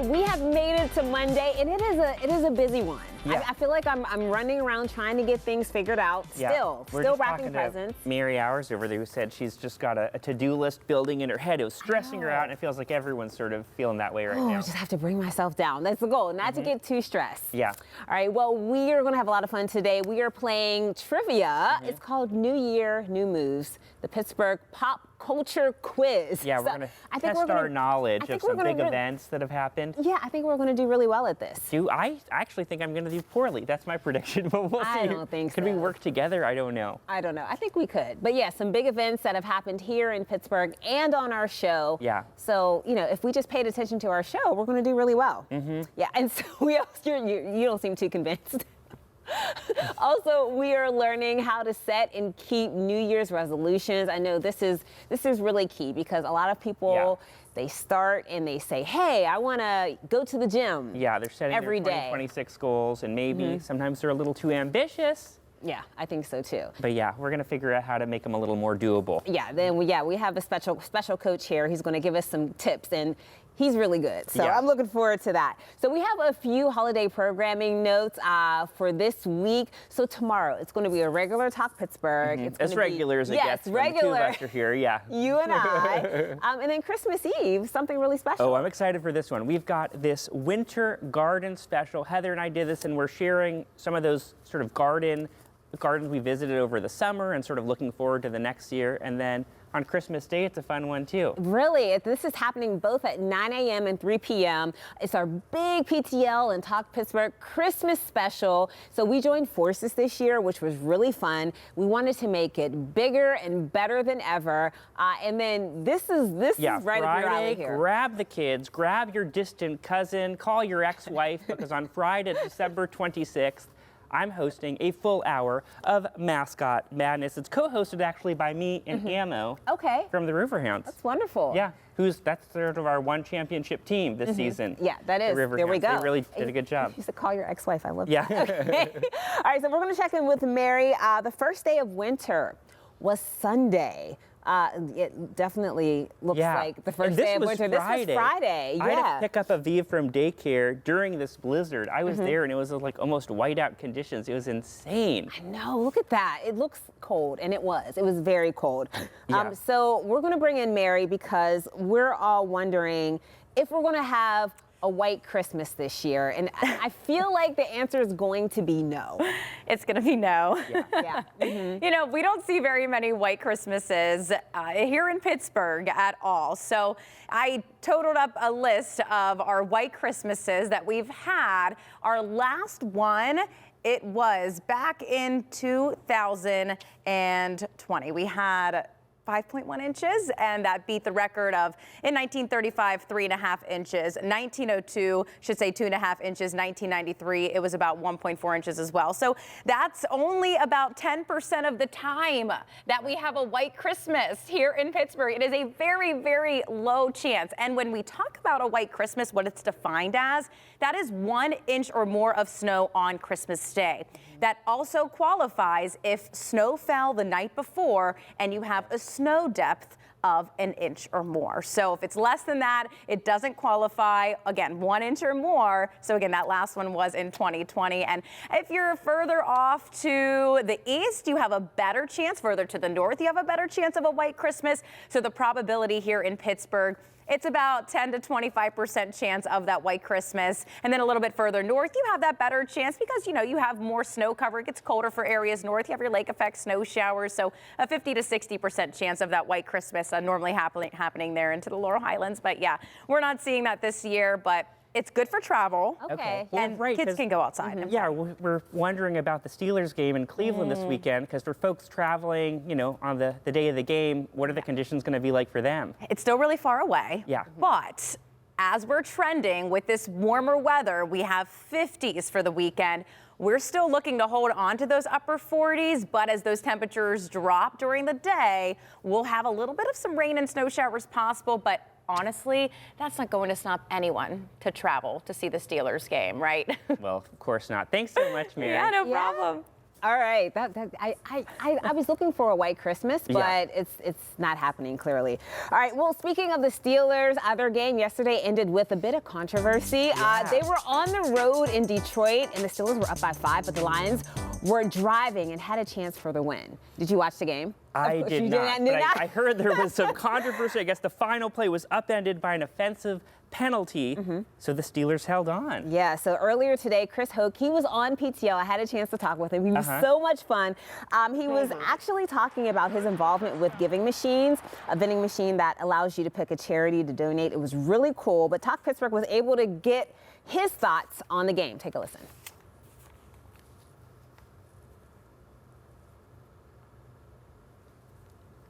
right, we have made it to Monday, and it is a busy one. Yeah. I feel like I'm running around trying to get things figured out. Still wrapping presents. Mary Hours over there who said she's just got a to-do list building in her head. It was stressing her out, and it feels like everyone's sort of feeling that way right now. I just have to bring myself down. That's the goal, not to get too stressed. Yeah. All right, well, we are going to have a lot of fun today. We are playing trivia. It's called New Year, New Moves, the Pittsburgh Pop Culture Quiz. Yeah, we're going to test our knowledge of some big events that have happened. Yeah, I think we're going to do really well at this. I actually think I'm going to do poorly. That's my prediction, but we'll see. I don't think so. Could we work together? I don't know. I don't know. I think we could. But yeah, some big events that have happened here in Pittsburgh and on our show. Yeah. So, you know, if we just paid attention to our show, we're going to do really well. Yeah, and so you don't seem too convinced. Also, we are learning how to set and keep New Year's resolutions. I know this is really key because a lot of people, they start and they say, hey, I want to go to the gym. Yeah, they're setting every their day. 2026 goals, and maybe sometimes they're a little too ambitious. Yeah, I think so too. But yeah, we're going to figure out how to make them a little more doable. Yeah, then we have a special coach here. He's going to give us some tips, and he's really good. So I'm looking forward to that. So we have a few holiday programming notes for this week. So tomorrow, it's going to be a regular Talk Pittsburgh. It's as regular as it gets. Regular. The two of us are here, yeah. You and I. And then Christmas Eve, something really special. Oh, I'm excited for this one. We've got this winter garden special. Heather and I did this, and we're sharing some of those sort of gardens we visited over the summer and sort of looking forward to the next year. And then on Christmas Day, it's a fun one too. Really, this is happening both at 9 a.m. and 3 p.m. It's our big PTL and Talk Pittsburgh Christmas special. So we joined forces this year, which was really fun. We wanted to make it bigger and better than ever. And then this is right up your alley here. Grab the kids, grab your distant cousin, call your ex-wife, because on Friday, December 26th, I'm hosting a full hour of Mascot Madness. It's co-hosted actually by me and Ammo from the Riverhounds. That's wonderful. Yeah, that's sort of our one championship team this season. Yeah, that is. The Riverhounds. There we go. They really did a good job. You should call your ex-wife. I love that. Yeah. Okay. All right, so we're going to check in with Mary. The first day of winter was Sunday. It definitely looks like the first day of winter. This was Friday. Yeah. I had to pick up Aviv from daycare during this blizzard. I was there, and it was like almost whiteout conditions. It was insane. I know. Look at that. It looks cold, and it was. It was very cold. So we're going to bring in Mary because we're all wondering if we're going to have a white Christmas this year, and I feel like the answer is going to be no. It's going to be no. Yeah. You know, we don't see very many white Christmases here in Pittsburgh at all. So I totaled up a list of our white Christmases that we've had. Our last one, it was back in 2020. We had 5.1 inches, and that beat the record of, in 1935, 3.5 inches. 1902, should say 2.5 inches. 1993, it was about 1.4 inches as well. So that's only about 10% of the time that we have a white Christmas here in Pittsburgh. It is a very, very low chance. And when we talk about a white Christmas, what it's defined as, that is 1 inch or more of snow on Christmas Day. That also qualifies if snow fell the night before and you have a snow depth of 1 inch or more. So if it's less than that, it doesn't qualify. Again, 1 inch or more. So again, that last one was in 2020. And if you're further off to the east, you have a better chance. Further to the north, you have a better chance of a white Christmas. So the probability here in Pittsburgh, it's about 10 to 25% chance of that white Christmas. And then a little bit further north, you have that better chance because, you know, you have more snow cover. It gets colder for areas north. You have your lake effect snow showers. So a 50 to 60% chance of that white Christmas normally happening there into the Laurel Highlands. But yeah, we're not seeing that this year, but it's good for travel. Okay. Well, and kids can go outside. Yeah, we're wondering about the Steelers game in Cleveland this weekend, because for folks traveling, you know, on the day of the game, what are the conditions going to be like for them? It's still really far away. Yeah. But as we're trending with this warmer weather, we have 50s for the weekend. We're still looking to hold on to those upper 40s, but as those temperatures drop during the day, we'll have a little bit of some rain and snow showers possible, but honestly, that's not going to stop anyone to travel to see the Steelers game, right? Well, of course not. Thanks so much, Mary. Yeah, no problem. All right. I was looking for a white Christmas, but it's not happening clearly. All right. Well, speaking of the Steelers, their game yesterday ended with a bit of controversy. They were on the road in Detroit, and the Steelers were up by 5, but the Lions were driving and had a chance for the win. Did you watch the game? I did not. But I heard there was some controversy. I guess the final play was upended by an offensive penalty, so the Steelers held on. Yeah, so earlier today, Chris Hoke, he was on PTO. I had a chance to talk with him. He was so much fun. He was actually talking about his involvement with Giving Machines, a vending machine that allows you to pick a charity to donate. It was really cool, but Talk Pittsburgh was able to get his thoughts on the game. Take a listen.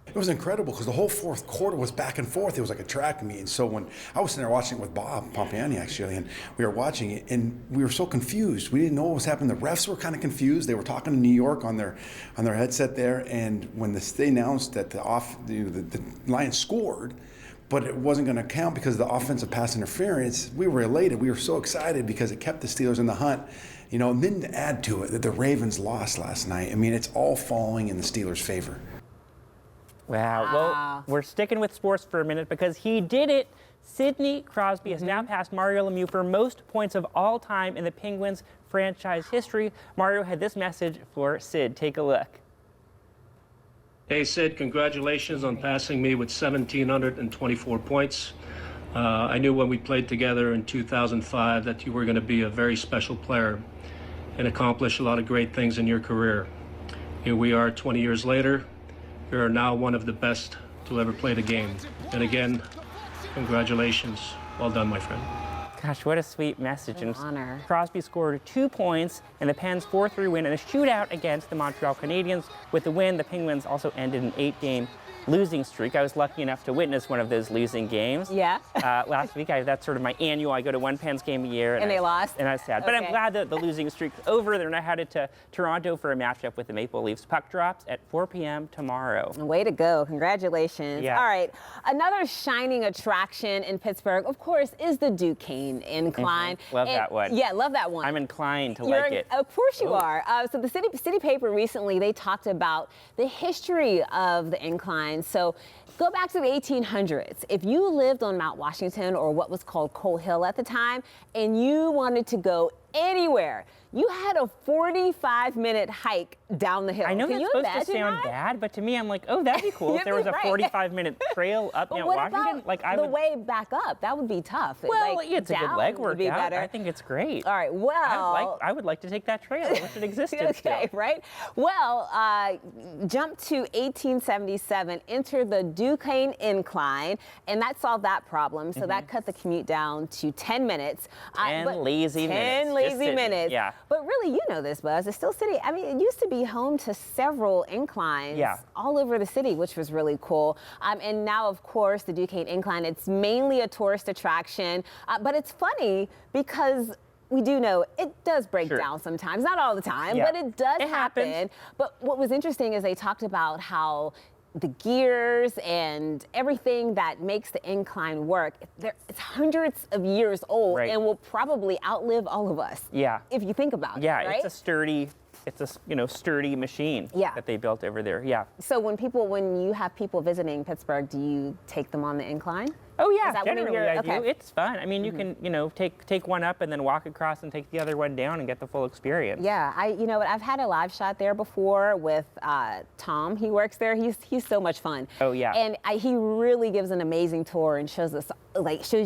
It was incredible because the whole fourth quarter was back and forth. It was like a track meet. And so when I was sitting there watching it with Bob Pompiani, actually, and we were watching it, and we were so confused. We didn't know what was happening. The refs were kind of confused. They were talking to New York on their headset there. And when they announced that the Lions scored, but it wasn't going to count because of the offensive pass interference, we were elated. We were so excited because it kept the Steelers in the hunt. You know, and then to add to it that the Ravens lost last night. I mean, it's all falling in the Steelers' favor. Wow. Well, we're sticking with sports for a minute because he did it. Sidney Crosby has now passed Mario Lemieux for most points of all time in the Penguins franchise history. Mario had this message for Sid. Take a look. Hey, Sid, congratulations on passing me with 1,724 points. I knew when we played together in 2005 that you were going to be a very special player and accomplish a lot of great things in your career. Here we are 20 years later. You are now one of the best to ever play the game. And again, congratulations. Well done, my friend. Gosh, what a sweet message. An honor. Crosby scored 2 points in the Pens' 4-3 win in a shootout against the Montreal Canadiens. With the win, the Penguins also ended an 8-game losing streak. I was lucky enough to witness one of those losing games. Yeah. Last week, that's sort of my annual. I go to one Pens game a year. And they lost? And I was sad. But I'm glad that the losing streak's over. They're now headed to Toronto for a matchup with the Maple Leafs. Puck drops at 4 p.m. tomorrow. Way to go. Congratulations. Yeah. All right. Another shining attraction in Pittsburgh, of course, is the Duquesne Incline. Love that one. Yeah, love that one. I'm inclined to like it. Of course you are. So the city paper recently, they talked about the history of the incline. So go back to the 1800s. If you lived on Mount Washington, or what was called Coal Hill at the time, and you wanted to go anywhere, you had a 45-minute hike down the hill. I know Can that's you supposed to sound imagine that? bad, but to me, I'm like, oh, that'd be cool if there was a 45-minute trail up Mount Washington. Like the way back up? That would be tough. Well, like, it's a good leg workout. Better. I think it's great. All right. Well, I would like to take that trail. I wish it existed okay, still. right? Well, jump to 1877, enter the Duquesne Incline, and that solved that problem. So that cut the commute down to 10 minutes. 10 lazy minutes. 10 lazy minutes. Yeah. But really, you know this, Buzz. It's still city. I mean, it used to be home to several inclines all over the city, which was really cool. And now, of course, the Duquesne Incline, it's mainly a tourist attraction. But it's funny because we do know it does break down sometimes, not all the time, but it does happen. But what was interesting is they talked about how the gears and everything that makes the incline work, it's hundreds of years old and will probably outlive all of us. Yeah. If you think about it, right? It's a sturdy machine that they built over there. Yeah. So when you have people visiting Pittsburgh, do you take them on the incline? Oh yeah, Is that generally I do. okay. It's fun. I mean, you can, take one up and then walk across and take the other one down and get the full experience. Yeah, I've had a live shot there before with Tom. He works there. He's so much fun. Oh yeah. And he really gives an amazing tour and shows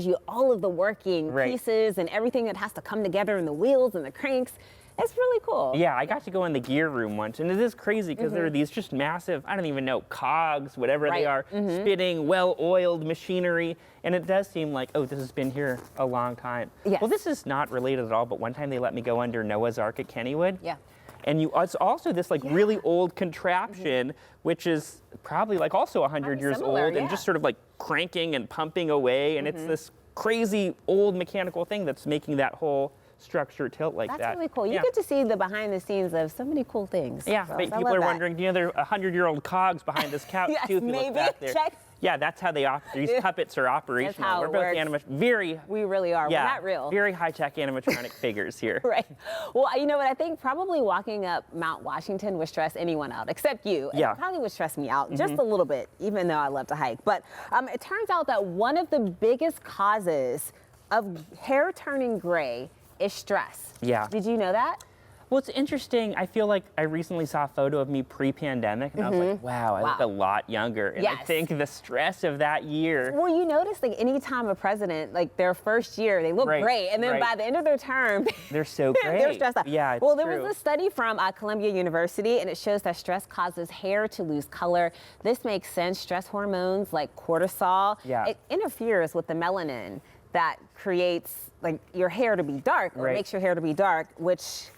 you all of the working pieces and everything that has to come together, and the wheels and the cranks. It's really cool. Yeah, I got to go in the gear room once, and it is crazy because there are these just massive, I don't even know, cogs, whatever they are, spinning, well-oiled machinery, and it does seem like, oh, this has been here a long time. Yes. Well, this is not related at all, but one time they let me go under Noah's Ark at Kennywood. Yeah. And it's also this really old contraption, which is probably also 100 years similar, old and just sort of like cranking and pumping away, and it's this crazy old mechanical thing that's making that whole structure tilt like that. That's really cool. You get to see the behind the scenes of so many cool things. Yeah, so people are wondering, there are 100-year-old cogs behind this couch too if you look back there. Check Yeah, that's how they these puppets are operational. how We're it both works. very We really are. yeah, We're not real. very high-tech animatronic figures here. Right. Well, you know what? I think probably walking up Mount Washington would stress anyone out, except you. Yeah. It probably would stress me out just a little bit, even though I love to hike. But it turns out that one of the biggest causes of hair turning gray is stress. Yeah. Did you know that? Well, it's interesting. I feel like I recently saw a photo of me pre-pandemic, and I was like, wow, I look a lot younger. And I Yes. think the stress of that year. Well, you notice like any time a president, like their first year, they look Right, great. And then right. by the end of their term, They're so great. they're stressed out. Yeah, it's well, there true. was a study from Columbia University, and it shows that stress causes hair to lose color. This makes sense. Stress hormones like cortisol, Yeah. it interferes with the melanin that creates like your hair to be dark, or Right. makes your hair to be dark, which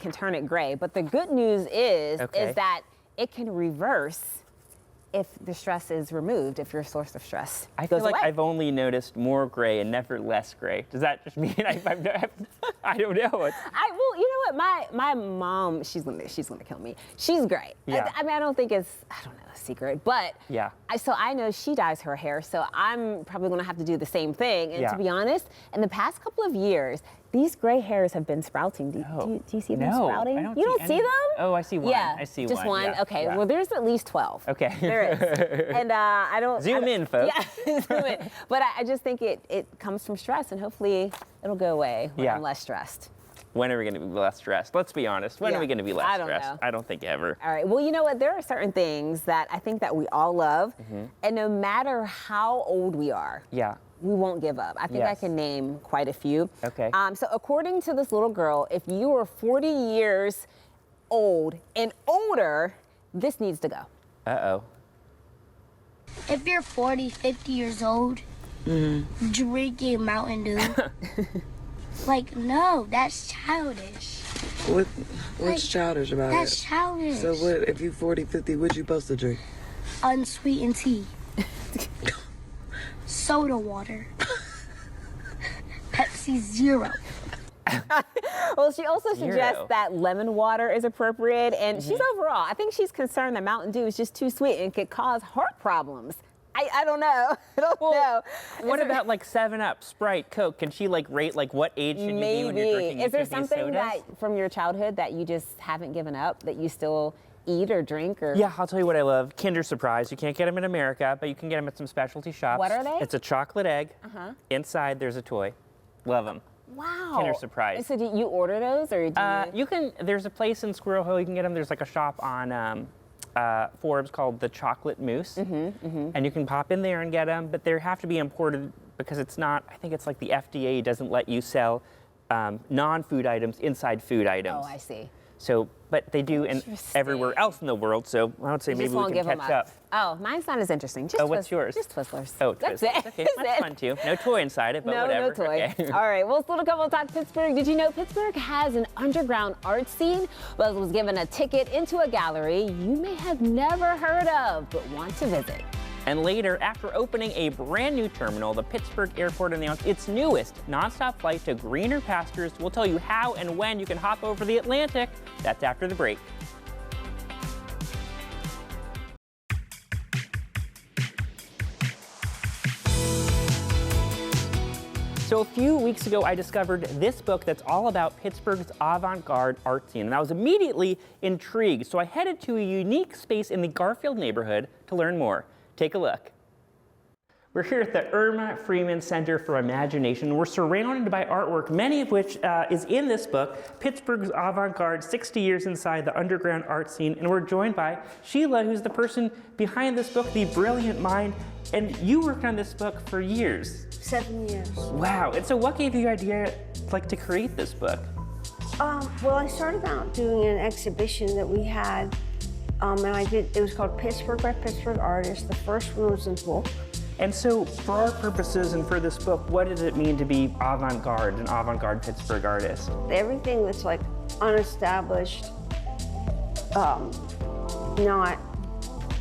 can turn it gray. But the good news is that it can reverse if the stress is removed, if your source of stress I goes feel like away. I've only noticed more gray and never less gray. Does that just mean I don't know? Well, you know what? My mom, she's gonna kill me. She's great. Yeah. I mean, I don't think it's a secret, but Yeah. So I know she dyes her hair, so I'm probably gonna have to do the same thing. And Yeah. to be honest, in the past couple of years, these gray hairs have been sprouting. Do you see them No, sprouting? I don't you see don't see any. them? Oh, I see one. Yeah, I see just one. one. Yeah, Okay. yeah. Well, there's at least 12. Okay. There is. And I don't Zoom in, folks. Yeah, zoom in. But I just think it comes from stress, and hopefully it'll go away when Yeah. I'm less stressed. When are we going to be less stressed? Let's be honest. When Yeah. are we going to be less I don't stressed? know. I don't think ever. All right. Well, you know what? There are certain things that I think that we all love, and no matter how old we are, Yeah. we won't give up. I think I Yes. can name quite a few. Okay. So according to this little girl, if you are 40 years old and older, this needs to go. Uh-oh. If you're 40, 50 years old, drinking Mountain Dew, like, no, that's childish. What's childish about That's it? childish. So what, if you 40, 50, what you supposed to drink? Unsweetened tea. Soda water. Pepsi Zero. Well, she also suggests Zero. that lemon water is appropriate, and she's overall, I think she's concerned that Mountain Dew is just too sweet and could cause heart problems. I don't know. I don't know. What about like 7-Up, Sprite, Coke? Can she like rate like what age should you be when you're drinking Is there each of these something sodas? that from your childhood that you just haven't given up, that you still eat or drink? Or Yeah, I'll tell you what I love. Kinder Surprise. You can't get them in America, but you can get them at some specialty shops. What are they? It's a chocolate egg. Inside there's a toy. Love them. Wow. Kinder Surprise. So do you order those, or do you? You can. There's a place in Squirrel Hill you can get them. There's like a shop on Forbes called the Chocolate Moose, and you can pop in there and get them. But they have to be imported because it's not. I think it's like the FDA doesn't let you sell non-food items inside food items. Oh, I see. So, but they do in Interesting. everywhere else in the world. So I would say You maybe just we won't can give them catch up. up. Oh, mine's not as interesting. Just Oh, what's yours? Just Twizzlers. Oh, That's Twizzlers. it. Okay, That's that's it. fun too. No toy inside it, but No, whatever. no toy. Okay. All right, well, Little Couple Talk Pittsburgh. Did you know Pittsburgh has an underground art scene? Well, it was given a ticket into a gallery you may have never heard of, but want to visit. And later, after opening a brand new terminal, the Pittsburgh Airport announced its newest nonstop flight to greener pastures. We'll tell you how and when you can hop over the Atlantic. That's after the break. So a few weeks ago, I discovered this book that's all about Pittsburgh's avant-garde art scene, and I was immediately intrigued. So I headed to a unique space in the Garfield neighborhood to learn more. Take a look. We're here at the Irma Freeman Center for Imagination. We're surrounded by artwork, many of which is in this book, Pittsburgh's Avant-Garde, 60 Years Inside the Underground Art Scene. And we're joined by Sheila, who's the person behind this book, the brilliant mind. And you worked on this book for years. 7 years. Wow. And so what gave you the idea to create this book? Well, I started out doing an exhibition that we had, and it was called Pittsburgh by Pittsburgh Artists. The first one was in book. And so for our purposes and for this book, what does it mean to be avant-garde, an avant-garde Pittsburgh artist? Everything that's like unestablished, not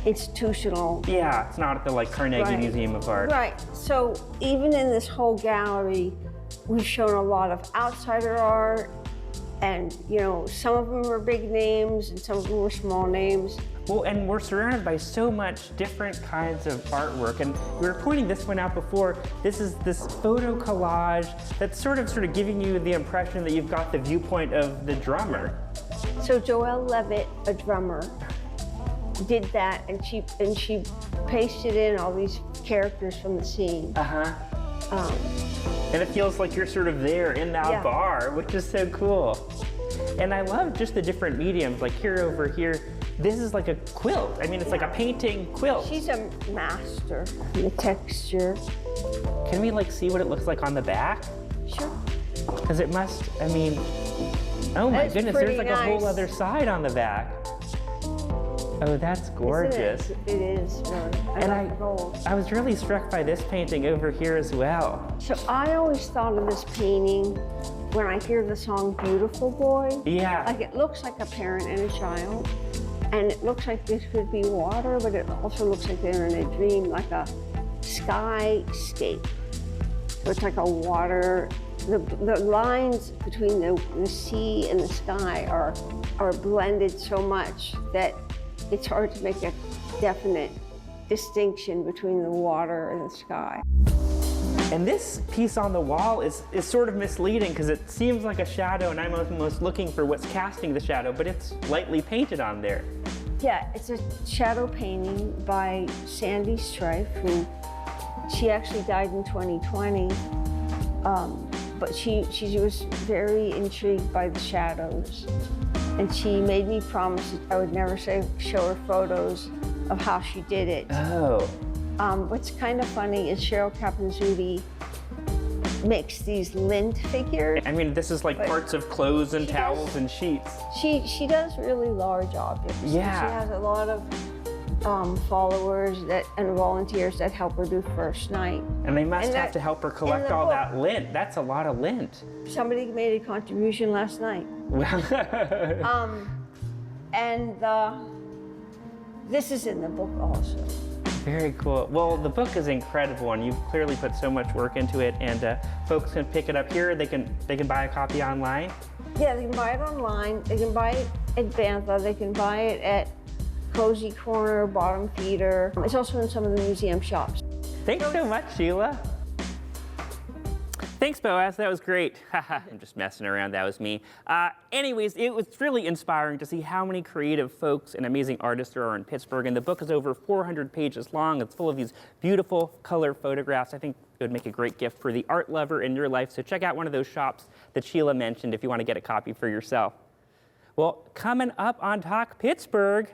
institutional. Yeah, it's not at the Carnegie Right. Museum of Art. Right. So even in this whole gallery, we've shown a lot of outsider art And, you know, some of them were big names and some of them were small names. Well, and we're surrounded by so much different kinds of artwork, and we were pointing this one out before. This is this photo collage that's sort of giving you the impression that you've got the viewpoint of the drummer. So Joelle Levitt, a drummer, did that, and she pasted in all these characters from the scene. And it feels like you're sort of there in that bar, which is so cool. And I love just the different mediums, like here over here. This is like a quilt. I mean, it's like a painting quilt. She's a master in the texture. Can we like see what it looks like on the back? Sure. Because it must, I mean, oh my goodness, there's like a whole other side on the back. Oh, that's gorgeous. It is, really. I was really struck by this painting over here as well. So I always thought of this painting when I hear the song Beautiful Boy. Yeah. Like it looks like a parent and a child. And it looks like this could be water, but it also looks like they're in a dream, like a skyscape. So it's like a water, the lines between the sea and the sky are blended so much that it's hard to make a definite distinction between the water and the sky. And this piece on the wall is sort of misleading because it seems like a shadow, and I'm almost looking for what's casting the shadow, but it's lightly painted on there. Yeah, it's a shadow painting by Sandy Strife, who she actually died in 2020. But she was very intrigued by the shadows. And she made me promise that I would never show her photos of how she did it. Oh. What's kind of funny is Cheryl Capenzzuti makes these lint figures. I mean, this is like parts of clothes and towels and sheets. She does really large objects. Yeah. She has a lot of followers and volunteers that help her do first night. And they must have to help her collect all that lint. That's a lot of lint. Somebody made a contribution last night. This is in the book also. Very cool. Well, the book is incredible, and you've clearly put so much work into it. And folks can pick it up here. They can buy a copy online. Yeah, they can buy it online. They can buy it at Bantha. They can buy it at Cozy Corner, Bottom Feeder. It's also in some of the museum shops. Thanks so much, Sheila. Thanks, Boaz. That was great. I'm just messing around. That was me. Anyways, it was really inspiring to see how many creative folks and amazing artists there are in Pittsburgh. And the book is over 400 pages long. It's full of these beautiful color photographs. I think it would make a great gift for the art lover in your life. So check out one of those shops that Sheila mentioned if you want to get a copy for yourself. Well, coming up on Talk Pittsburgh,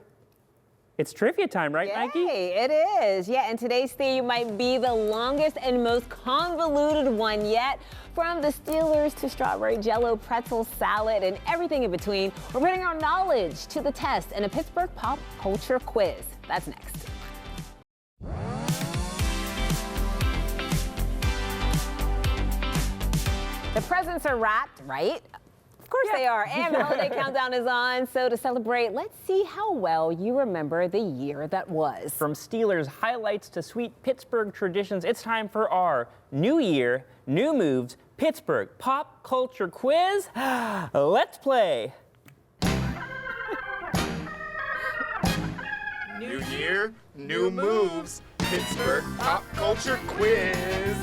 it's trivia time, right, Mikey? It is. Yeah, and today's theme might be the longest and most convoluted one yet. From the Steelers to strawberry jello, pretzel salad, and everything in between, we're putting our knowledge to the test in a Pittsburgh pop culture quiz. That's next. The presents are wrapped, right? Of course they are, and the holiday countdown is on. So to celebrate, let's see how well you remember the year that was. From Steelers highlights to sweet Pittsburgh traditions, it's time for our New Year, New Moves Pittsburgh Pop Culture Quiz. Let's play. New Year, New Moves Pittsburgh Pop Culture Quiz.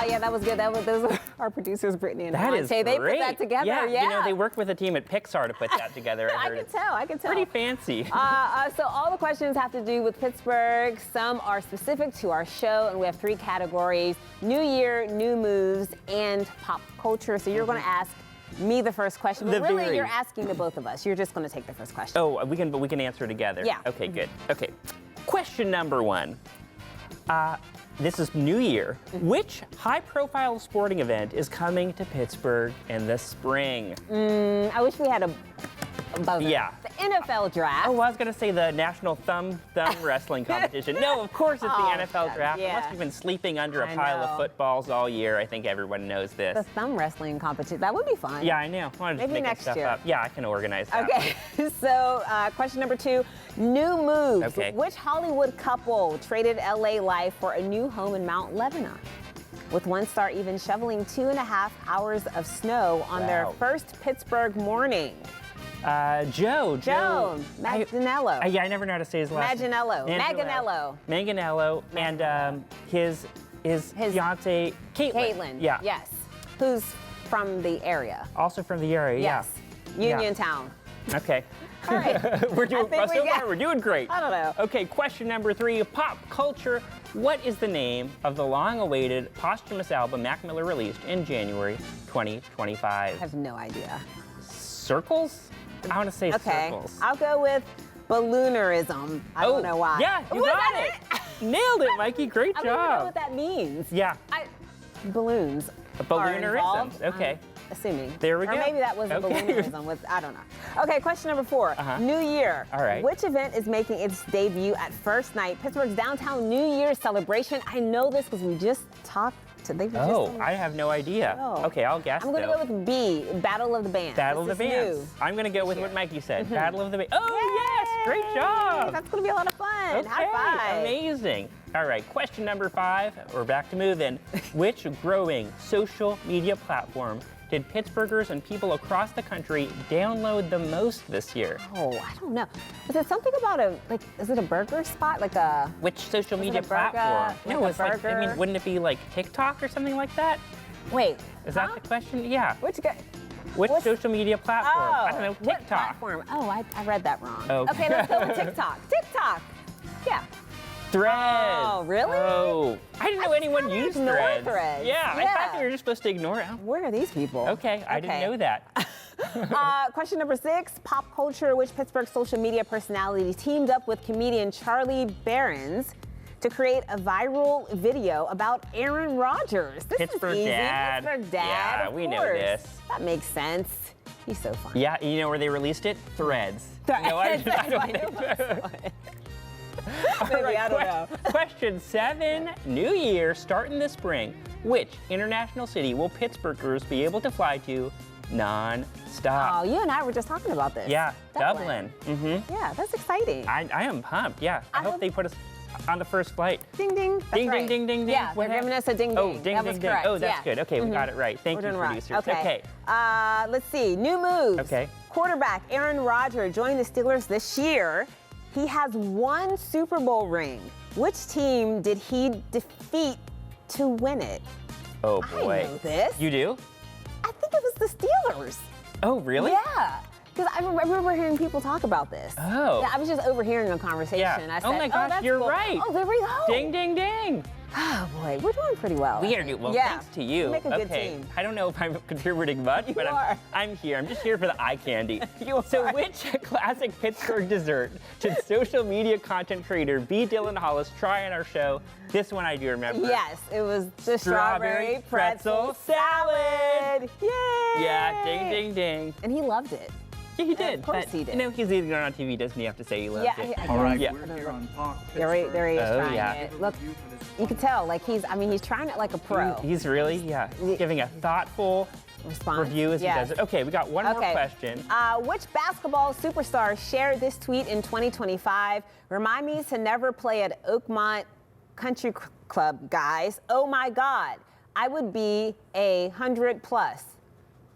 Yeah, that was good. Those are our producers, Brittany and That is Monte. They great. put that together. Yeah, Yeah. you know, they worked with a team at Pixar to put that together. I can tell. I can tell. Pretty fancy. So all the questions have to do with Pittsburgh. Some are specific to our show, and we have 3 categories: New Year, New Moves, and Pop Culture. So you're going to ask me the first question, but really you're asking the both of us. You're just going to take the first question. Oh, we can answer together. Yeah. Okay, good. Okay. Question number 1. This is New Year. Which high-profile sporting event is coming to Pittsburgh in the spring? I wish we had a buzzer. Yeah. The NFL draft. Oh, I was going to say the National Thumb Wrestling Competition. No, of course it's the NFL draft. yeah. I must have been sleeping under a I pile of know. footballs all year. I think everyone knows this. The thumb wrestling competition. That would be fun. Yeah, I know. I'm just Maybe making next stuff year. up. Yeah, I can organize that. Okay, so question number 2, new moves. Okay. Which Hollywood couple traded LA life for a new home in Mount Lebanon? with one star even shoveling 2.5 hours of snow on their first Pittsburgh morning. Joe Manganiello. Yeah, I never know how to say his last name. Manganiello. And his fiance, Caitlin. Yeah. Yes. Who's from the area. Also from the area, yes. Uniontown. Okay. All right. We're doing we're doing great. I don't know. Okay, question number 3, pop culture. What is the name of the long-awaited posthumous album Mac Miller released in January 2025? I have no idea. Circles? I want to say Circles. I'll go with Balloonerism. I don't know why. Yeah, you got it. Nailed it, Mikey. Great job. I don't even know what that means. Yeah. Balloons. Balloonerism. Okay. Assuming. There we go. Or maybe that was a balloonerism with, I don't know. Okay, question number 4. New Year. All right. Which event is making its debut at first night? Pittsburgh's downtown New Year's celebration. I know this because we just talked to I have no idea. Oh. Okay, I'll guess. I'm going to go with B, Battle of the Bands. Battle of the Bands. I'm going to go with what Mikey said. Battle of the Bands. Oh, yes! Great job! That's going to be a lot of fun. Okay, High five. Amazing. All right, question number 5. We're back to move-in. Which growing social media platform did Pittsburghers and people across the country download the most this year? Oh, I don't know. Was it something about is it a burger spot? Like a... Which social media platform? No, it's like, I mean, wouldn't it be like TikTok or something like that? Wait. Is that the question? Yeah. Which guy? Which social media platform? I don't know, TikTok. What platform? Oh, I read that wrong. Oh. Okay, let's go with TikTok. TikTok. Yeah. Threads. Oh, really? Oh, I didn't know anyone used Threads. Yeah, I thought they were just supposed to ignore it. Where are these people? Okay, I didn't know that. Question number 6, pop culture. Which Pittsburgh social media personality teamed up with comedian Charlie Behrens to create a viral video about Aaron Rodgers? This Pittsburgh is easy. Dad. Pittsburgh Dad. Yeah, of we know course. this. That makes sense. He's so funny. Yeah, you know where they released it? Threads. No, I don't think. All right, I don't know. Question 7. New Year, starting this spring. Which international city will Pittsburghers be able to fly to non-stop? Oh, you and I were just talking about this. Yeah, Dublin. Yeah, that's exciting. I am pumped. Yeah, I hope they put us on the first flight. Ding, ding. That's ding, right. ding, ding, ding. Yeah, they're giving us a ding, ding. Oh, ding, that ding, was ding. correct. Oh, that's good. Okay, we got it right. Thank you, producers. Okay. Let's see. New moves. Okay. Quarterback Aaron Rodgers joined the Steelers this year. He has 1 Super Bowl ring. Which team did he defeat to win it? Oh, boy. I know this. You do? I think it was the Steelers. Oh, really? Yeah. Because I remember hearing people talk about this. Oh. Yeah, I was just overhearing a conversation. Yeah. I said, oh my gosh, that's you're cool. right. Oh, there we go. Ding, ding, ding. Oh boy, we're doing pretty well. We are doing well. Yeah. Thanks to you. We make a good team. I don't know if I'm contributing much, but I'm here. I'm just here for the eye candy. So, which classic Pittsburgh dessert did social media content creator B. Dylan Hollis try on our show? This one I do remember. Yes, it was the strawberry pretzel salad. Yay! Yeah, ding, ding, ding. And he loved it. Yeah, he did. Of course he did. You know, he's eating it on TV. Doesn't he have to say he loves it? All right, Yeah. we're here on Talk There he is trying yeah. it. Look, you can tell, like he's trying it like a pro. He's really, giving a thoughtful response review as he does it. Okay, we got one more question. Which basketball superstar shared this tweet in 2025? Remind me to never play at Oakmont Country Club, guys. Oh my God, I would be 100 plus.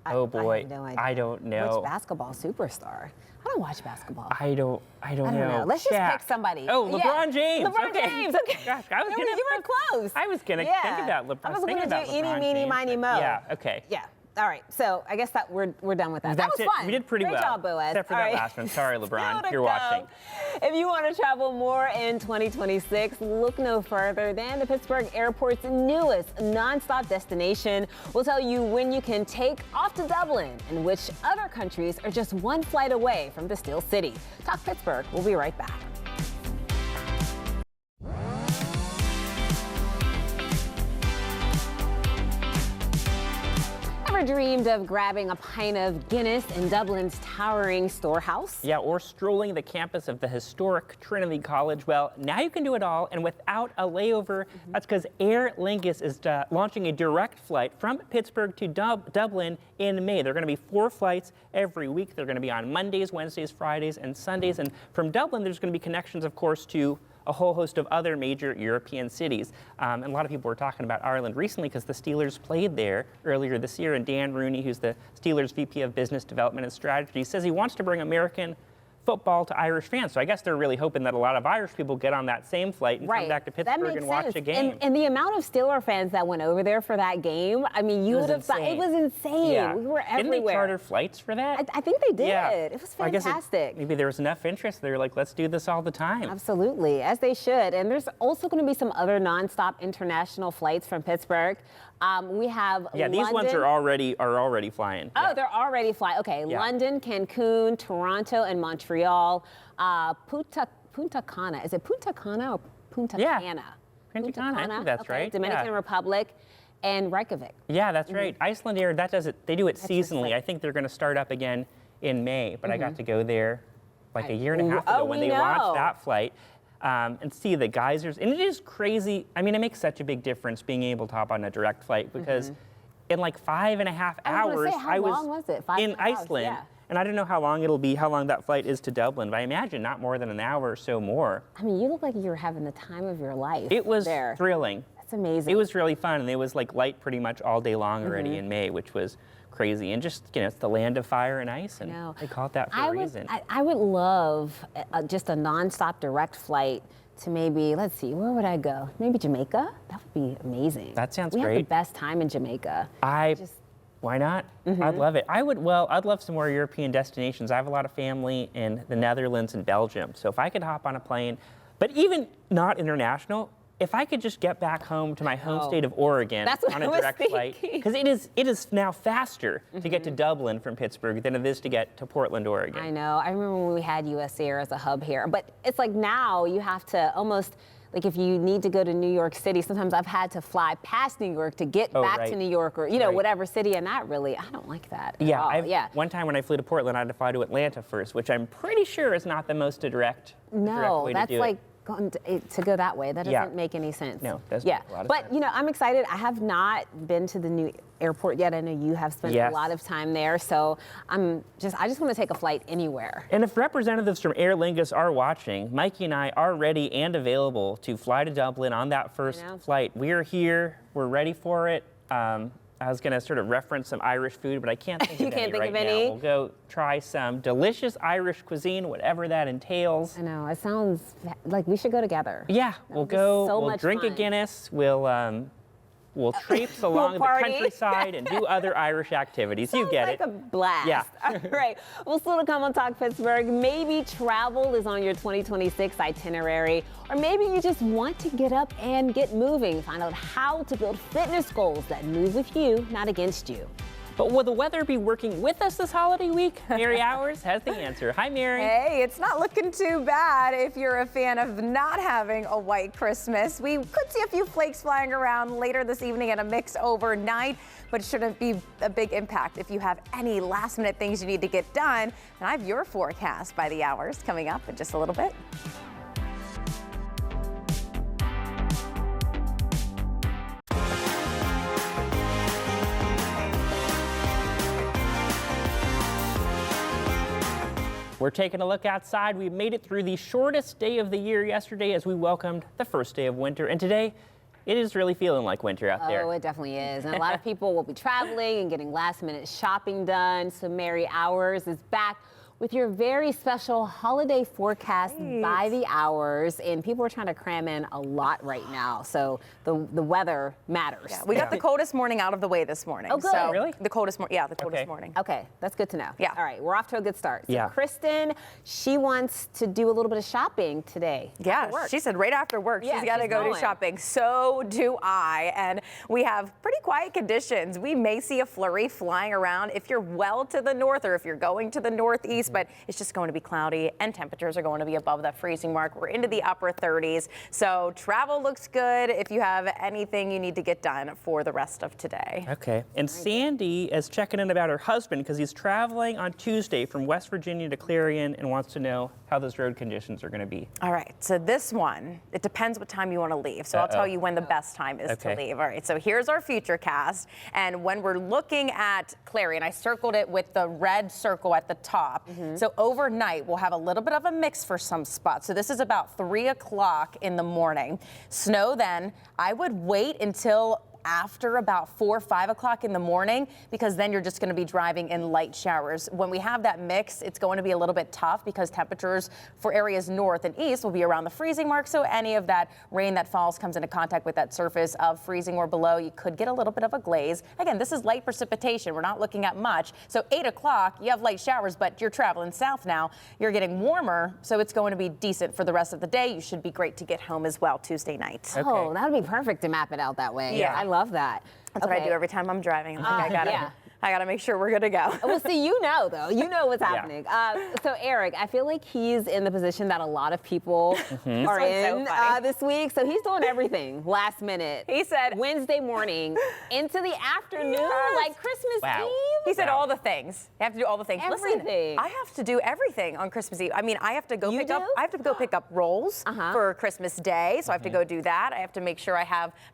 Oh boy, I have no idea. I don't know. Which basketball superstar? I don't watch basketball. I don't know. Let's just pick somebody. Oh, LeBron James. LeBron James. Okay. Gosh, you were close. I was gonna think about LeBron. I was going to do eeny, meeny, miny, mo. Yeah. Okay. Yeah. All right. So I guess that we're done with that. That was fun. We did pretty well. Great job, Boaz. Except for that last one. Sorry, LeBron. You're watching. If you want to travel more in 2026, look no further than the Pittsburgh Airport's newest nonstop destination. We'll tell you when you can take off to Dublin and which other countries are just one flight away from the Steel City. Talk Pittsburgh. We'll be right back. Ever dreamed of grabbing a pint of Guinness in Dublin's towering storehouse? Yeah, or strolling the campus of the historic Trinity College. Well, now you can do it all and without a layover. That's because Aer Lingus is launching a direct flight from Pittsburgh to Dublin in May. There are going to be 4 flights every week. They're going to be on Mondays, Wednesdays, Fridays, and Sundays. And from Dublin, there's going to be connections, of course, to a whole host of other major European cities. And a lot of people were talking about Ireland recently because the Steelers played there earlier this year, and Dan Rooney, who's the Steelers VP of Business Development and Strategy, says he wants to bring American football to Irish fans. So I guess they're really hoping that a lot of Irish people get on that same flight and come back to Pittsburgh and watch a game. And the amount of Steeler fans that went over there for that game, I mean, you would have thought it was insane. Yeah. We were everywhere. Didn't they charter flights for that? I think they did. Yeah. It was I guess fantastic. maybe there was enough interest. They were like, let's do this all the time. Absolutely, as they should. And there's also going to be some other nonstop international flights from Pittsburgh. We have these London. ones are already flying. Oh, they're already flying. Okay, Yeah. London, Cancun, Toronto, and Montreal. Punta Cana. Is it Punta Cana or Punta Cana? Punta Cana, I think that's right. Dominican Yeah. Republic and Reykjavik. Yeah, that's right. Iceland Air, that does it. They do it seasonally. right. I think they're going to start up again in May, but I got to go there like a year and a half Oh, ago when we they know. launched that flight. And see the geysers. And it is crazy. I mean, it makes such a big difference being able to hop on a direct flight because in like 5.5 hours, how long was it? 5.5 in hours, Iceland. yeah. And I don't know how long that flight is to Dublin, but I imagine not more than an hour or so more. I mean, you look like you were having the time of your life. It was there. thrilling. That's amazing. It was really fun, and it was like light pretty much all day long already in May, which was crazy. And just, it's the land of fire and ice, and they call it that for a reason. I would love just a nonstop direct flight to maybe, let's see, where would I go? Maybe Jamaica? That would be amazing. That sounds we great. We had the best time in Jamaica. Why not? I'd love it. I'd love some more European destinations. I have a lot of family in the Netherlands and Belgium. So if I could hop on a plane, but even not international, if I could just get back home to my home state of Oregon on a direct flight, because it is now faster to get to Dublin from Pittsburgh than it is to get to Portland, Oregon. I know. I remember when we had US Air as a hub here, but it's like now you have to almost, like if you need to go to New York City, sometimes I've had to fly past New York to get back to New York or, whatever city, and that really, I don't like that at all. One time when I flew to Portland, I had to fly to Atlanta first, which I'm pretty sure is not the most direct way that's to do like it. going to go that way. That doesn't make any sense. No, doesn't make a lot of sense. But I'm excited. I have not been to the new airport yet. I know you have spent a lot of time there, so I just want to take a flight anywhere. And if representatives from Aer Lingus are watching, Mikey and I are ready and available to fly to Dublin on that first flight. We are here. We're ready for it. I was going to sort of reference some Irish food, but I can't think of any right now. We'll go try some delicious Irish cuisine, whatever that entails. I know. It sounds like we should go together. Yeah, we'll drink a Guinness. We'll traipse along the countryside and do other Irish activities. You get it. Sounds like a blast. Yeah. All right. Well, still to come on Talk Pittsburgh, maybe travel is on your 2026 itinerary, or maybe you just want to get up and get moving. Find out how to build fitness goals that move with you, not against you. But will the weather be working with us this holiday week? Mary Hours has the answer. Hi, Mary. Hey, it's not looking too bad if you're a fan of not having a white Christmas. We could see a few flakes flying around later this evening and a mix overnight, but it shouldn't be a big impact if you have any last-minute things you need to get done. And I have your forecast by the hours coming up in just a little bit. We're taking a look outside. We made it through the shortest day of the year yesterday as we welcomed the first day of winter. And today, it is really feeling like winter out there. Oh, it definitely is. And a lot of people will be traveling and getting last-minute shopping done. So Mary Hours is back with your very special holiday forecast by the hours. And people are trying to cram in a lot right now. So the weather matters. Yeah, we got the coldest morning out of the way this morning. Oh, good. So Really? The coldest morning. Okay, that's good to know. Yeah. All right, we're off to a good start. So Yeah. Kristen, she wants to do a little bit of shopping today. Yeah, after work. she said right after work Yeah, she's got to she's go going. do shopping. So do I. And we have pretty quiet conditions. We may see a flurry flying around if you're well to the north or if you're going to the northeast, but it's just going to be cloudy and temperatures are going to be above that freezing mark. We're into the upper 30s. So travel looks good if you have anything you need to get done for the rest of today. Okay. And Sandy is checking in about her husband because he's traveling on Tuesday from West Virginia to Clarion and wants to know how those road conditions are going to be. All right, so this one, it depends what time you want to leave. So I'll tell you when the best time is to leave. All right, so here's our future cast. And when we're looking at Clarion, I circled it with the red circle at the top. So overnight, we'll have a little bit of a mix for some spots. So this is about 3 o'clock in the morning. Snow then, I would wait until after about 4 or 5 o'clock in the morning, because then you're just going to be driving in light showers. When we have that mix, it's going to be a little bit tough because temperatures for areas north and east will be around the freezing mark. So any of that rain that falls comes into contact with that surface of freezing or below. You could get a little bit of a glaze. Again, this is light precipitation. We're not looking at much. So 8 o'clock, you have light showers, but you're traveling south now. You're getting warmer, so it's going to be decent for the rest of the day. You should be great to get home as well Tuesday night. Oh, that would be perfect to map it out that way. Yeah. I love that. That's what I do every time I'm driving. I gotta make sure we're good to go. Well, see, you know, though. You know what's happening. So, Eric, I feel like he's in the position that a lot of people are in this week. So he's doing everything last minute. He said Wednesday morning into the afternoon, like Christmas Eve. He said all the things. You have to do all the things. Everything. Listen, I have to do everything on Christmas Eve. I mean, I have to go pick up rolls for Christmas Day. So I have to go do that. I have to make sure I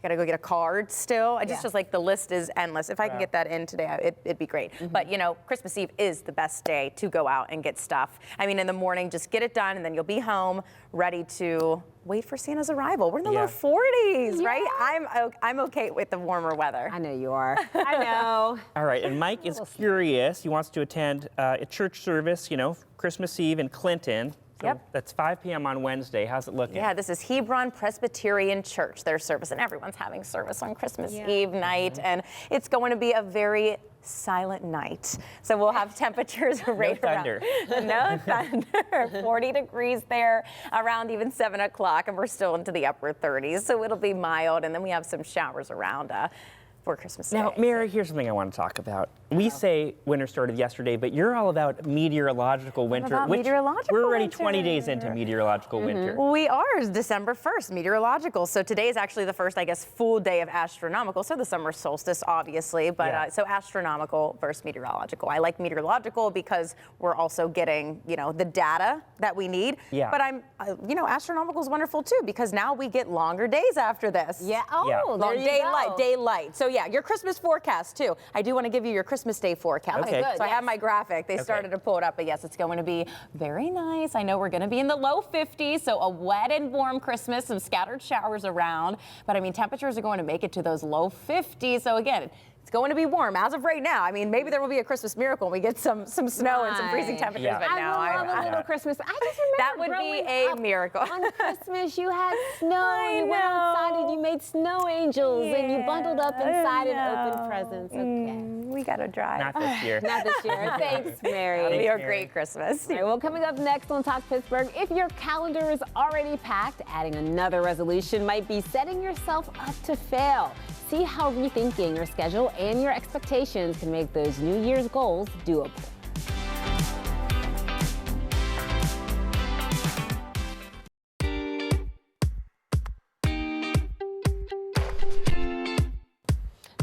gotta go get a card still. I just like the list is endless. If I can get that in today, it'd be great. But you know, Christmas Eve is the best day to go out and get stuff. I mean, in the morning, just get it done and then you'll be home ready to wait for Santa's arrival. We're in the low 40s, right? I'm okay with the warmer weather. I know you are. I know. All right, and Mike is curious. He wants to attend a church service, you know, Christmas Eve in Clinton. So that's 5 p.m. on Wednesday. How's it looking? Yeah, this is Hebron Presbyterian Church, their service, and everyone's having service on Christmas Eve night, and it's going to be a very silent night. So we'll have temperatures right around. No thunder. 40 degrees there around even 7 o'clock, and we're still into the upper 30s, so it'll be mild, and then we have some showers around for Christmas Day. Now, Mary, here's something I want to talk about. We say winter started yesterday, but you're all about meteorological winter. We're already 20 days into meteorological winter. We are. It's December 1st, meteorological. So today is actually the first, I guess, full day of astronomical. So the summer solstice, obviously, but so astronomical versus meteorological. I like meteorological because we're also getting, you know, the data that we need. Yeah. But you know, astronomical is wonderful too because now we get longer days after this. Yeah. Oh, long daylight. So yeah, your Christmas forecast too. I do want to give you your Christmas Day forecast. Okay. So I have my graphic. They started to pull it up, but yes, it's going to be very nice. I know we're going to be in the low 50s, so a wet and warm Christmas, some scattered showers around. But I mean, temperatures are going to make it to those low 50s. So again, it's going to be warm as of right now. I mean, maybe there will be a Christmas miracle and we get some snow and some freezing temperatures. But now I love a little Christmas. I just remember that would be a miracle. On Christmas, you had snow. You went outside and you made snow angels and you bundled up inside and opened presents. Okay. We got to drive. Not this year. Not this year. Thanks, Mary. It'll be a great Christmas. All right, well, coming up next on Talk Pittsburgh, if your calendar is already packed, adding another resolution might be setting yourself up to fail. See how rethinking your schedule and your expectations can make those New Year's goals doable.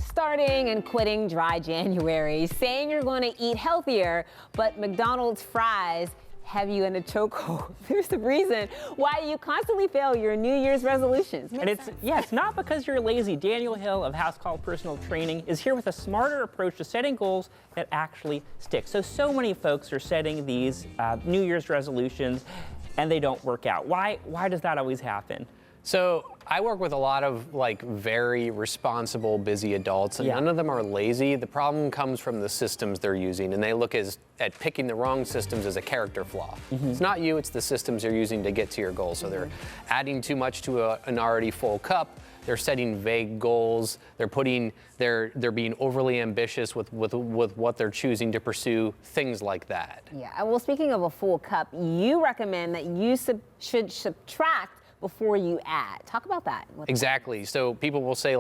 Starting and quitting dry January, saying you're going to eat healthier, but McDonald's fries have you in a chokehold. There's a reason why you constantly fail your New Year's resolutions. And it's not because you're lazy. Daniel Hill of House Call Personal Training is here with a smarter approach to setting goals that actually stick. So many folks are setting these New Year's resolutions and they don't work out. Why does that always happen? So I work with a lot of very responsible, busy adults, and none of them are lazy. The problem comes from the systems they're using, and they look at picking the wrong systems as a character flaw. It's not you, it's the systems you're using to get to your goal. So they're adding too much to an already full cup. They're setting vague goals. They're being overly ambitious with what they're choosing to pursue, things like that. Yeah, well, speaking of a full cup, you recommend that you should subtract before you add. Talk about that. Exactly. So people will say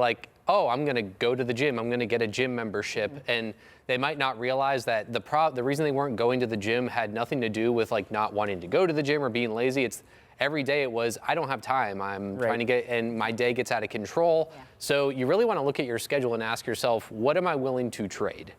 oh, I'm going to go to the gym. I'm going to get a gym membership. And they might not realize that the reason they weren't going to the gym had nothing to do with not wanting to go to the gym or being lazy. It's every day it was, I don't have time. I'm trying to and my day gets out of control. So you really want to look at your schedule and ask yourself, what am I willing to trade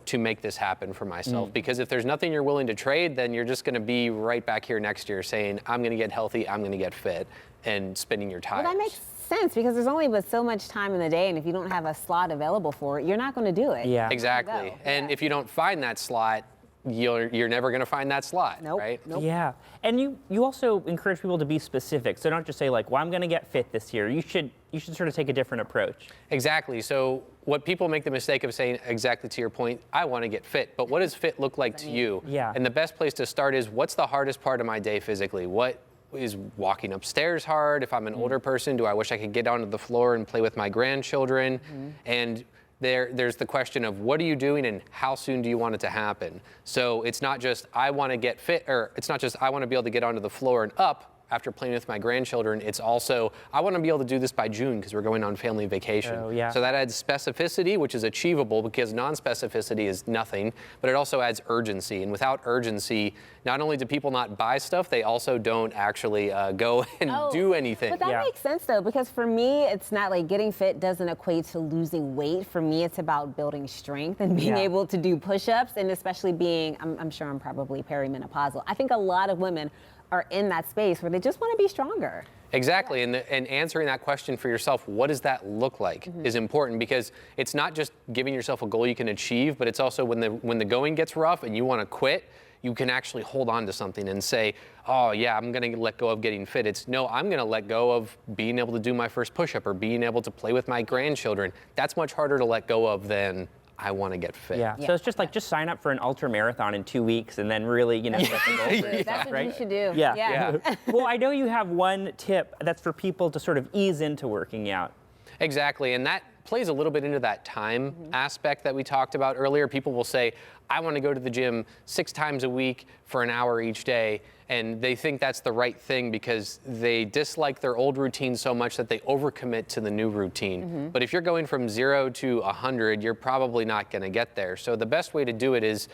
to make this happen for myself. Because if there's nothing you're willing to trade, then you're just going to be right back here next year saying, I'm going to get healthy, I'm going to get fit, and spinning your tires. Well, that makes sense because there's only but so much time in the day, and if you don't have a slot available for it, you're not going to do it. Yeah. Exactly. And if you don't find that slot, you're never going to find that slot, right? Nope. Yeah. And you also encourage people to be specific. So don't just say like, well, I'm going to get fit this year. You should sort of take a different approach. Exactly. So what people make the mistake of saying, exactly to your point, I want to get fit, but what does fit look like to you? Yeah. And the best place to start is, what's the hardest part of my day physically? What is walking upstairs hard? If I'm an older person, do I wish I could get onto the floor and play with my grandchildren? And there's the question of, what are you doing and how soon do you want it to happen? So it's not just, I want to get fit, or it's not just, I want to be able to get onto the floor and up after playing with my grandchildren. It's also, I want to be able to do this by June because we're going on family vacation. Oh, yeah. So that adds specificity, which is achievable because non-specificity is nothing, but it also adds urgency. And without urgency, not only do people not buy stuff, they also don't actually go and do anything. But that makes sense though, because for me, it's not like getting fit doesn't equate to losing weight. For me, it's about building strength and being able to do push-ups, and especially being, I'm sure I'm probably perimenopausal. I think a lot of women are in that space where they just want to be stronger. Exactly, and answering that question for yourself, what does that look like, is important, because it's not just giving yourself a goal you can achieve, but it's also when the going gets rough and you want to quit, you can actually hold on to something and say, oh yeah, I'm going to let go of getting fit. It's, no, I'm going to let go of being able to do my first push-up or being able to play with my grandchildren. That's much harder to let go of than I want to get fit. Yeah. So it's just like, just sign up for an ultra marathon in 2 weeks and then really, set the goal for yourself, That's what right? you should do. Yeah. Well, I know you have one tip that's for people to sort of ease into working out. Exactly, and that plays a little bit into that time aspect that we talked about earlier. People will say, I want to go to the gym 6 times a week for an hour each day, and they think that's the right thing because they dislike their old routine so much that they overcommit to the new routine. But if you're going from 0 to 100, you're probably not going to get there. So the best way to do it is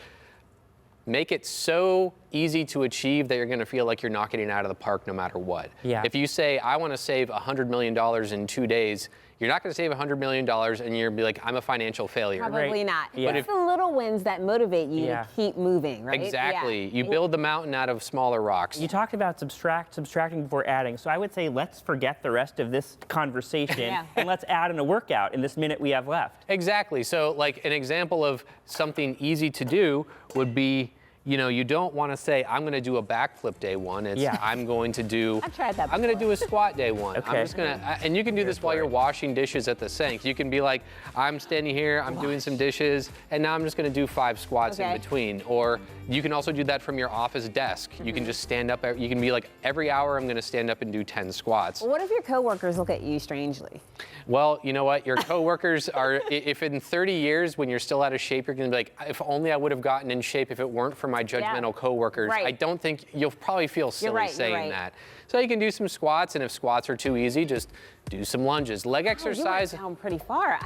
make it so easy to achieve that you're going to feel like you're knocking it out of the park no matter what. Yeah. If you say, I want to save $100 million in 2 days, you're not going to save $100 million and you're going to be like, I'm a financial failure. Probably not. Yeah. It's the little wins that motivate you to keep moving, right? Exactly. You build the mountain out of smaller rocks. You talked about subtracting before adding. So I would say let's forget the rest of this conversation and let's add in a workout in this minute we have left. Exactly. So like an example of something easy to do would be, you don't want to say, I'm going to do a backflip day one. It's, I'm going to do, I've tried that I'm going to do a squat day one. Okay. I'm just going to, and you can do this while you're washing dishes at the sink. You can be like, I'm standing here, I'm doing some dishes, and now I'm just going to do 5 squats in between. Or you can also do that from your office desk. You can just stand up, you can be like, every hour I'm going to stand up and do 10 squats. What if your coworkers look at you strangely? Well, you know what? Your coworkers are, if in 30 years when you're still out of shape, you're going to be like, if only I would have gotten in shape if it weren't for my judgmental coworkers. Right. I don't think you'll probably feel silly saying that. So you can do some squats, and if squats are too easy, just do some lunges. Leg exercise. You went down pretty far.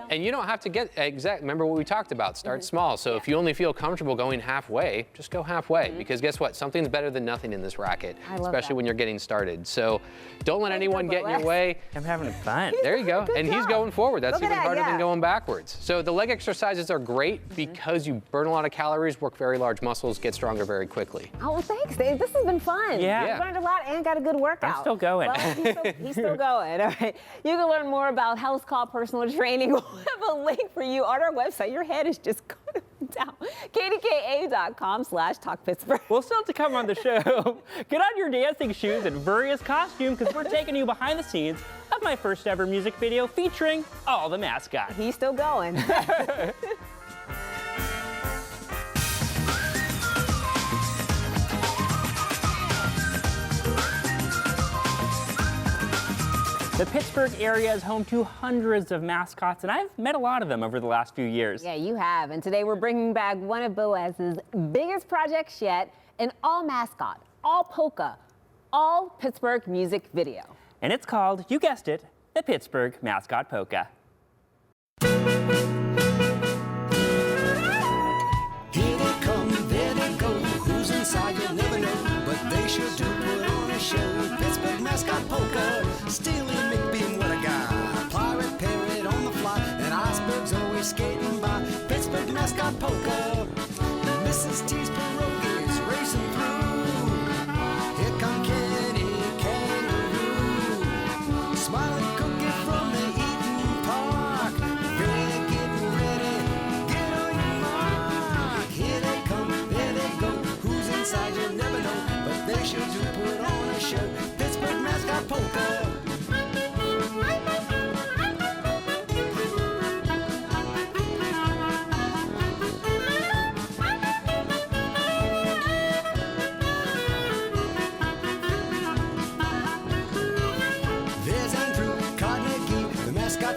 And you don't have to get remember what we talked about, start small. So if you only feel comfortable going halfway, just go halfway, because guess what? Something's better than nothing in this racket, especially when you're getting started. So don't let anyone get in your way. I'm having fun. There you go. And he's going forward. That's even harder than going backwards. So the leg exercises are great because you burn a lot of calories, work very large muscles, get stronger very quickly. Oh, well, thanks, Dave. This has been fun. Yeah. You learned a lot and got a good workout. I'm still going. Well, he's still going. All right. You can learn more about House Call personal training. We'll have a link for you on our website. Your head is just going down. KDKA.com/TalkPittsburgh. We'll still have to come on the show. Get on your dancing shoes and various costumes, because we're taking you behind the scenes of my first ever music video featuring all the mascots. He's still going. The Pittsburgh area is home to hundreds of mascots, and I've met a lot of them over the last few years. Yeah, you have. And today we're bringing back one of Boaz's biggest projects yet, an all mascot, all polka, all Pittsburgh music video. And it's called, you guessed it, the Pittsburgh Mascot Polka. Here they come, there they go. Who's inside, you'll never know. But they sure do put on a show. Pittsburgh Mascot Polka. Steely McBean, what a guy. Pirate parrot on the fly. And icebergs always skating by. Pittsburgh mascot polka. Mrs. T's pirogue is racing through. Here come Kenny Kangaroo. Smiling cookie from the Eaton Park. They're getting ready, get on your mark. Here they come, there they go. Who's inside you'll never know, but they sure do put on a show. Pittsburgh mascot polka.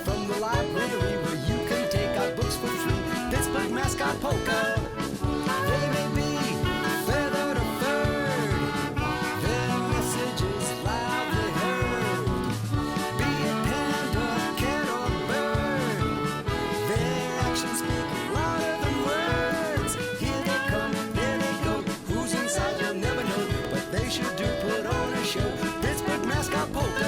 From the library where you can take out books for free. Pittsburgh mascot polka. They may be feathered or furred. Their message is loudly heard. Be it panda, cat, or bird. Their actions speak louder than words. Here they come, there they go. Who's inside you'll never know, but they sure do put on a show. Pittsburgh mascot polka.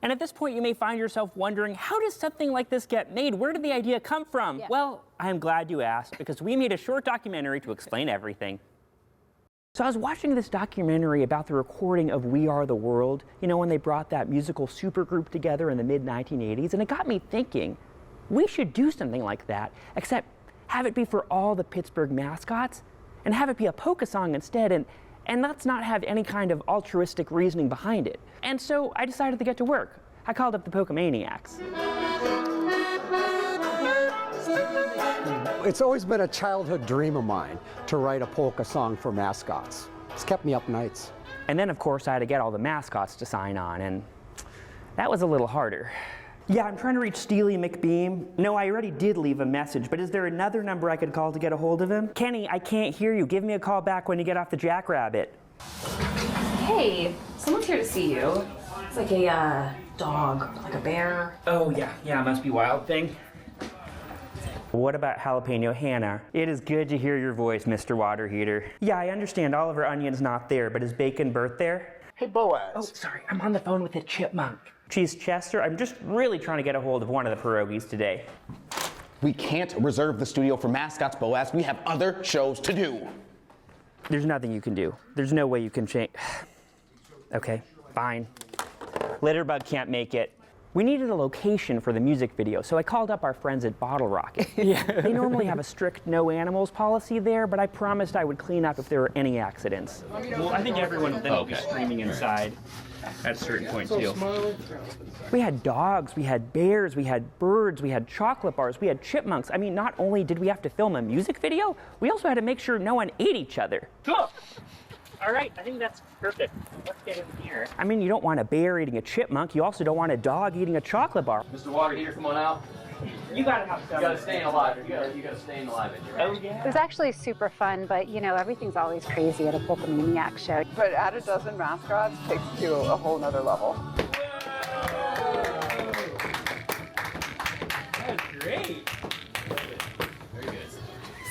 And at this point, you may find yourself wondering, how does something like this get made? Where did the idea come from? Yeah. Well, I'm glad you asked, because we made a short documentary to explain everything. So I was watching this documentary about the recording of We Are the World, you know, when they brought that musical supergroup together in the mid-1980s, and it got me thinking, we should do something like that, except have it be for all the Pittsburgh mascots, and have it be a polka song instead, and let's not have any kind of altruistic reasoning behind it. And so I decided to get to work. I called up the Polka Maniacs. It's always been a childhood dream of mine to write a polka song for mascots. It's kept me up nights. And then, of course, I had to get all the mascots to sign on, and that was a little harder. Yeah, I'm trying to reach Steely McBeam. No, I already did leave a message, but is there another number I could call to get a hold of him? Kenny, I can't hear you. Give me a call back when you get off the Jackrabbit. Hey, someone's here to see you. It's like a dog, like a bear. Oh, yeah, it must be Wild Thing. What about Jalapeno Hannah? It is good to hear your voice, Mr. Water Heater. Yeah, I understand Oliver Onion's not there, but is Bacon Bert there? Hey, Boaz. Oh, sorry, I'm on the phone with a chipmunk. Cheese Chester, I'm just really trying to get a hold of one of the pierogies today. We can't reserve the studio for mascots, Boaz. We have other shows to do. There's nothing you can do. There's no way you can change. Okay, fine. Litterbug can't make it. We needed a location for the music video, so I called up our friends at Bottle Rocket. They normally have a strict no animals policy there, but I promised I would clean up if there were any accidents. Well, I think everyone will be screaming inside at a certain point, too. We had dogs, we had bears, we had birds, we had chocolate bars, we had chipmunks. I mean, not only did we have to film a music video, we also had to make sure no one ate each other. Cool. All right, I think that's perfect. Let's get in here. I mean, you don't want a bear eating a chipmunk. You also don't want a dog eating a chocolate bar. Mr. Water Heater, come on out. You gotta have some. You gotta stay alive. You gotta stay alive. Oh, yeah. It was actually super fun, but you know, everything's always crazy at a Polka Maniac show. But add a dozen mascots takes it to a whole nother level. That's great.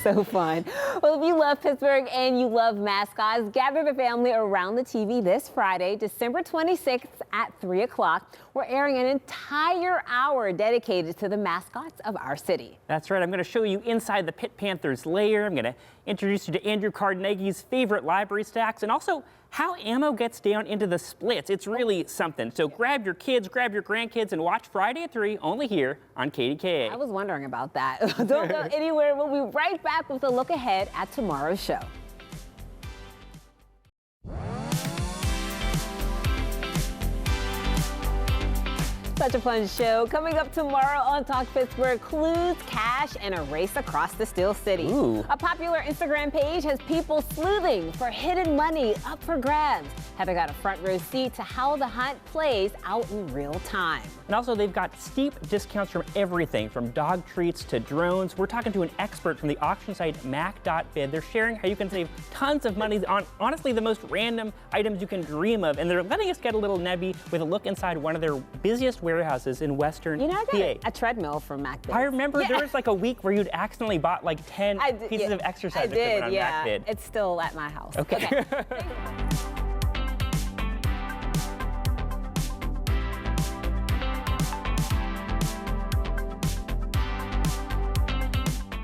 So fun. Well, if you love Pittsburgh and you love mascots, gather the family around the TV this Friday, December 26th at 3 o'clock. We're airing an entire hour dedicated to the mascots of our city. That's right. I'm going to show you inside the Pitt Panthers lair. I'm going to introduce you to Andrew Carnegie's favorite library stacks, and also how ammo gets down into the splits. It's really something. So grab your kids, grab your grandkids, and watch Friday at 3 only here on KDKA. I was wondering about that. Don't go anywhere. We'll be right back with a look ahead at tomorrow's show. Such a fun show. Coming up tomorrow on Talk Pittsburgh, clues, cash, and a race across the Steel City. Ooh. A popular Instagram page has people sleuthing for hidden money up for grabs. Heather got a front row seat to how the hunt plays out in real time. And also, they've got steep discounts from everything, from dog treats to drones. We're talking to an expert from the auction site Mac.bid. They're sharing how you can save tons of money on, honestly, the most random items you can dream of. And they're letting us get a little nebby with a look inside one of their busiest warehouses in Western You know, I got PA. a treadmill from Mac.bid. I remember there was like a week where you'd accidentally bought like 10 pieces of exercise equipment on Mac.bid. It's still at my house. Okay.